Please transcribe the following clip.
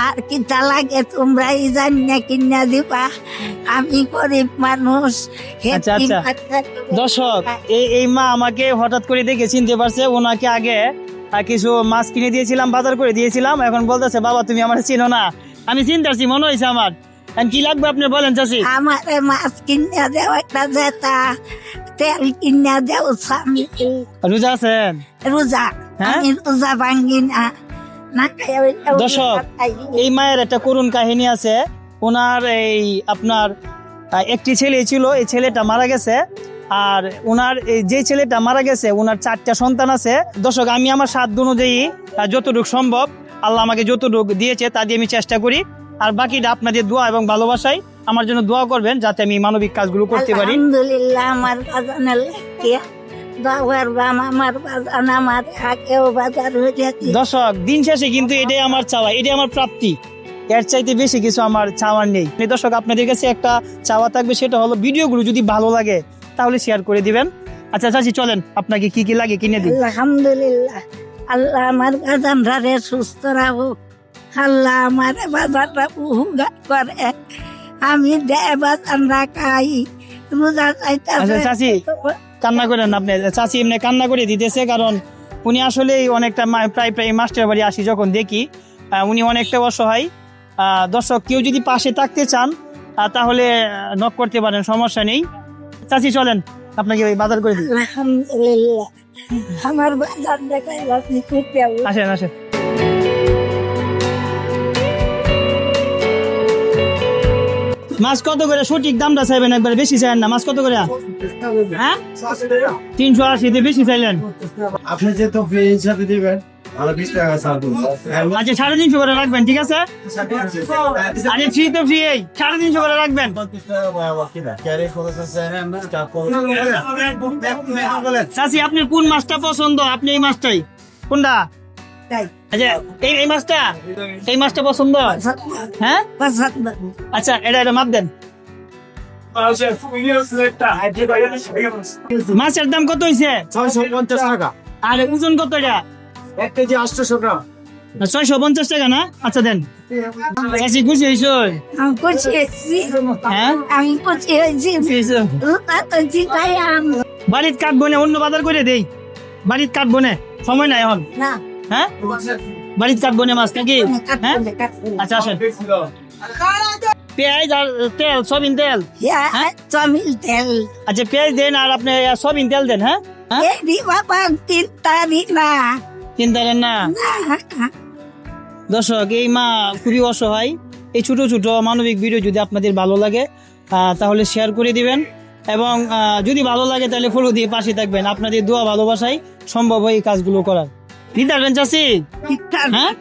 আর কি লাগে তোমরাই জানিনা কিনা দিবা, আমি গরিব মানুষ। আচ্ছা আচ্ছা দর্শক, এই মা আমাকে হঠাৎ করে দেখে চিনতে পারছে। ওনাকে আগে কিছু মাছ কিনে দিয়েছিলাম, বাজার করে দিয়েছিলাম। এখন বলতেছে বাবা তুমি আমার চিনো না। আমি চিনতে পারছি, মনে হয়েছে আমার। কি লাগবে আপনি বলেন চাচি? আমার মাছ কিনা দেও একটা জেতা, তেল কিনা দেও স্বামী। রোজা আছেন? রোজা, আমি রোজা ভাঙ্গি না। দর্শক, এই মায়ের একটা করুণ কাহিনী আছে। ওনার এই আপনার একটি ছেলে ছিল, এই ছেলেটা মারা গেছে। আর ওনার যে ছেলেটা মারা গেছে ওনার 4টা সন্তান আছে। দর্শক, আমি আমার সাধ্য অনুযায়ী যতটুকু সম্ভব আল্লাহ আমাকে যতটুকু দিয়েছে তা দিয়ে আমি চেষ্টা করি। আর বাকিটা আপনাদের দোয়া এবং ভালোবাসায় আমার জন্য দোয়া করবেন, যাতে আমি মানবিক কাজগুলো করতে পারি। আলহামদুলিল্লাহ, আমার বাজানের লেখিয়া দাওয়ার বাম আমার বাজান আমার আগেও বাজার হয়ে যাচ্ছে। দর্শক, দিন শেষে কিন্তু এটাই আমার চাওয়া, এটাই আমার প্রাপ্তি। এর চাইতে বেশি কিছু আমার চাওয়ার নেই। দর্শক, আপনাদের কাছে একটা চাওয়া থাকবে, সেটা হলো ভিডিওগুলো যদি ভালো লাগে তাহলে শেয়ার করে দিবেন। আচ্ছা চাচি চলেন, আপনাকে কি কি লাগে কিনে দিই। আলহামদুলিল্লাহ, আল্লাহ আমার বাজানরা রে সুস্থ রাখো। আল্লাহ আমার বাজানরা বহুগাত করে, আমি দে বাজানরা খাই রোজা চাইতে। আচ্ছা চাচি কান্না করেন না আপনি। চাচি এমনি কান্না করে দিতেছে, কারণ উনি আসলে অনেকটা প্রায় মাস্টার বাড়ি আসি যখন দেখি, উনি অনেকটা অসহায়। দর্শক, কেউ যদি পাশে থাকতে চান তাহলে নক করতে পারেন, সমস্যা নেই। চাচি চলেন, আপনাকে বাজার করে দিই। আলহামদুলিল্লাহ, আমার বাজার দেখাই আপনি করতে আসেন আসেন। মাছ কত করে? সঠিক দামটা চাইবেন, একবার বেশি চাইলেন না। মাছ কত করে? হ্যাঁ 380, বেশি চাইলেন। আপনি যে তো ফ্রি হিসাবে দিবেন, আমরা 20 টাকা ছাড় দেব। আচ্ছা 350 করে রাখবেন, ঠিক আছে? আরে ফ্রি তো ফ্রি, 350 করে রাখবেন। চাচি আপনার কোন মাছটা পছন্দ? আপনি এই মাছটাই কোনটা? আচ্ছা এই মাছটা পছন্দ? হ্যাঁ আচ্ছা, এটা মাপ দেন। মাছের দাম কত হয়েছে? 650 টাকা। আর ওজন কত? এটা 1 কেজি 800 গ্রাম। 650 টাকা না? আচ্ছা দেন। চাচি খুশি হয়েছ? আমি খুশি হয়েছি। হ্যাঁ আমি খুশি হয়েছি। বাড়ির কাটবো না, অন্য বাজার করে দেই। বাড়ির কাটবো না, সময় নাই এখন। না, হ্যাঁ বাড়ির কাটবো না মাছ নাকি? হ্যাঁ আচ্ছা আসেন। পেঁয়াজ আর তেল, সয়াবিন তেল। চামিল তেল আচ্ছা পেঁয়াজ দেন, আর আপনি সয়াবিন তেল দেন। হ্যাঁ বাবা, 3 তারিখ না। চিন্তা না। দর্শক, এই মা খুবই অসহায়। এই ছোট ছোট মানবিক ভিডিও যদি আপনাদের ভালো লাগে তাহলে শেয়ার করে দিবেন, এবং যদি ভালো লাগে তাহলে ফলো দিয়ে পাশে থাকবেন। আপনাদের দোয়া ভালোবাসায় সম্ভব হয় এই কাজগুলো করার। নিতে পারবেন চাচি? ঠিক হ্যাঁ